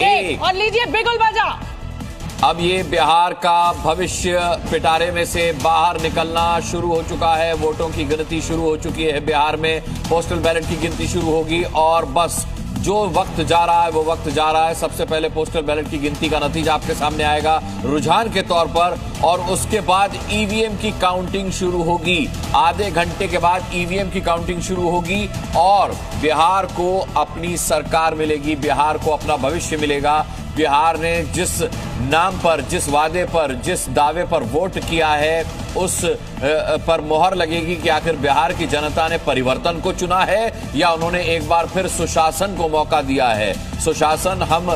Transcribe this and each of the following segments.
1 और लीजिए बिगुल बजा। अब ये बिहार का भविष्य पिटारे में से बाहर निकलना शुरू हो चुका है। वोटों की गिनती शुरू हो चुकी है। बिहार में पोस्टल बैलेट की गिनती शुरू होगी और बस जो वक्त जा रहा है वो वक्त जा रहा है। सबसे पहले पोस्टल बैलेट की गिनती का नतीजा आपके सामने आएगा रुझान के तौर पर और उसके बाद ईवीएम की काउंटिंग शुरू होगी। आधे घंटे के बाद ईवीएम की काउंटिंग शुरू होगी और बिहार को अपनी सरकार मिलेगी, बिहार को अपना भविष्य मिलेगा। बिहार ने जिस नाम पर, जिस वादे पर, जिस दावे पर वोट किया है उस पर मोहर लगेगी कि आखिर बिहार की जनता ने परिवर्तन को चुना है या उन्होंने एक बार फिर सुशासन को मौका दिया है। सुशासन हम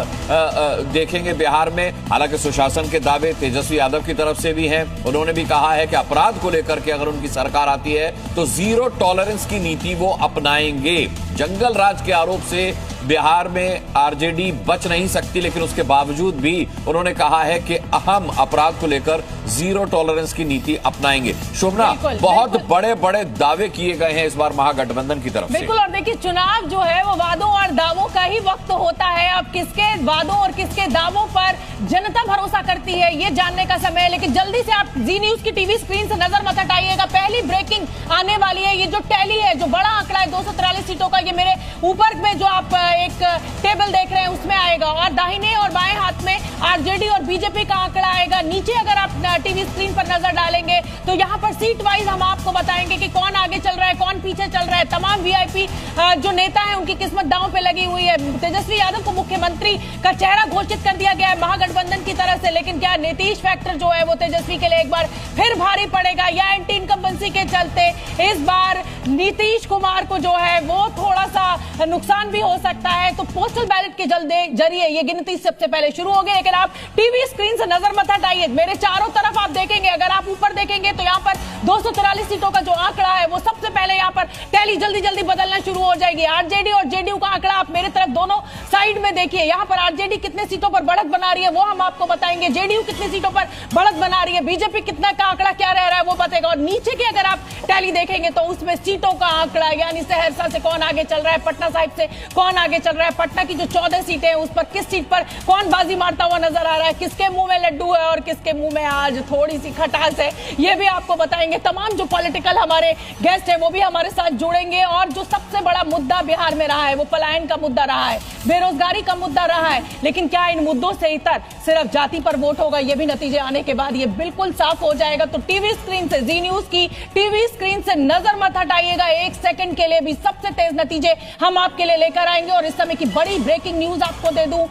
देखेंगे बिहार में। हालांकि सुशासन के दावे तेजस्वी यादव की तरफ से भी हैं। उन्होंने भी कहा है कि अपराध को लेकर के अगर उनकी सरकार आती है तो जीरो टॉलरेंस की नीति वो अपनाएंगे। जंगल राज के आरोप से बिहार में आरजेडी बच नहीं सकती, लेकिन उसके बावजूद भी उन्होंने कहा है कि हम अपराध को लेकर जीरो टॉलरेंस की नीति अपनाएंगे। शोभना, बहुत बड़े बड़े दावे किए गए हैं इस बार महागठबंधन की तरफ से। बिल्कुल, और देखिए चुनाव जो है वो वादों और दावों का ही वक्त होता है। अब किसके वादों और किसके दावों पर जनता भरोसा करती है ये जानने का समय है। लेकिन जल्दी से आप जी न्यूज की टीवी स्क्रीन से नजर मत हटाइएगा। पहली ब्रेकिंग आने वाली है। ये जो टैली है, जो बड़ा आंकड़ा है 243 सीटों का, ये मेरे ऊपर में जो आप एक टेबल देख रहे हैं उसमें आएगा और दाहिने और बाएं हाथ में आरजेडी और बीजेपी का आंकड़ा आएगा। नीचे अगर आप टीवी स्क्रीन पर नजर डालेंगे तो यहाँ पर सीट वाइज हम आपको बताएंगे कि कौन आगे चल रहा है, कौन पीछे चल रहा है। तमाम वीआईपी जो नेता हैं उनकी किस्मत दांव पे लगी हुई है। तेजस्वी यादव को मुख्यमंत्री का चेहरा घोषित कर दिया गया है महागठबंधन की तरफ से, लेकिन क्या नीतीश फैक्टर जो है वो तेजस्वी के लिए एक बार फिर भारी पड़ेगा या एंटी इनकम्बेंसी के चलते इस बार नीतीश कुमार को जो है वो थोड़ा सा नुकसान भी हो सकता है। तो पोस्टल बैलेट के जरिए ये गिनती सबसे पहले शुरू होगी। लेकिन आप टीवी स्क्रीन से नजर मत हटाइए, मेरे चारों तरफ आप देखेंगे। अगर आप ऊपर देखेंगे तो यहाँ पर 243 सीटों का जो आंकड़ा है वो सबसे पहले यहाँ पर टैली जल्दी जल्दी बदलना शुरू हो जाएगी। आरजेडी और जेडीयू का आंकड़ा आप मेरे तरफ दोनों साइड में देखिए। यहाँ पर आरजेडी कितने सीटों पर बढ़त बना रही है वो हम आपको बताएंगे। जेडीयू कितनी सीटों पर बढ़त बना रही है, बीजेपी कितना का आंकड़ा क्या रह रहा है वो बताएगा। और नीचे की अगर आप टैली देखेंगे तो उसमें सीटों का आंकड़ा, यानी सहरसा से कौन आगे चल रहा है, पटना साहिब से कौन आगे चल रहा है, पटना की जो 14 सीटें हैं उस पर किस सीट पर कौन बाजी मारता हुआ नजर आ रहा है, किसके मुंह में लड्डू है और किसके मुंह में आज थोड़ी सी खटास है, ये भी आपको बताएंगे। तमाम जो पॉलिटिकल हमारे गेस्ट है वो भी हमारे साथ जुड़ेंगे। और जो सबसे बड़ा मुद्दा बिहार में रहा है वो पलायन का मुद्दा रहा है, बेरोजगारी का मुद्दा रहा है। लेकिन क्या इन मुद्दों से इतर सिर्फ जाति पर वोट होगा, ये भी नतीजे आने के बाद ये बिल्कुल साफ हो जाएगा। तो टीवी स्क्रीन से, जी न्यूज की टीवी स्क्रीन से नजर मत हटाइएगा एक सेकंड के लिए भी। सबसे तेज नतीजे हम आपके लिए लेकर आएंगे। और इस समय की बड़ी ब्रेकिंग न्यूज आपको दे दूं,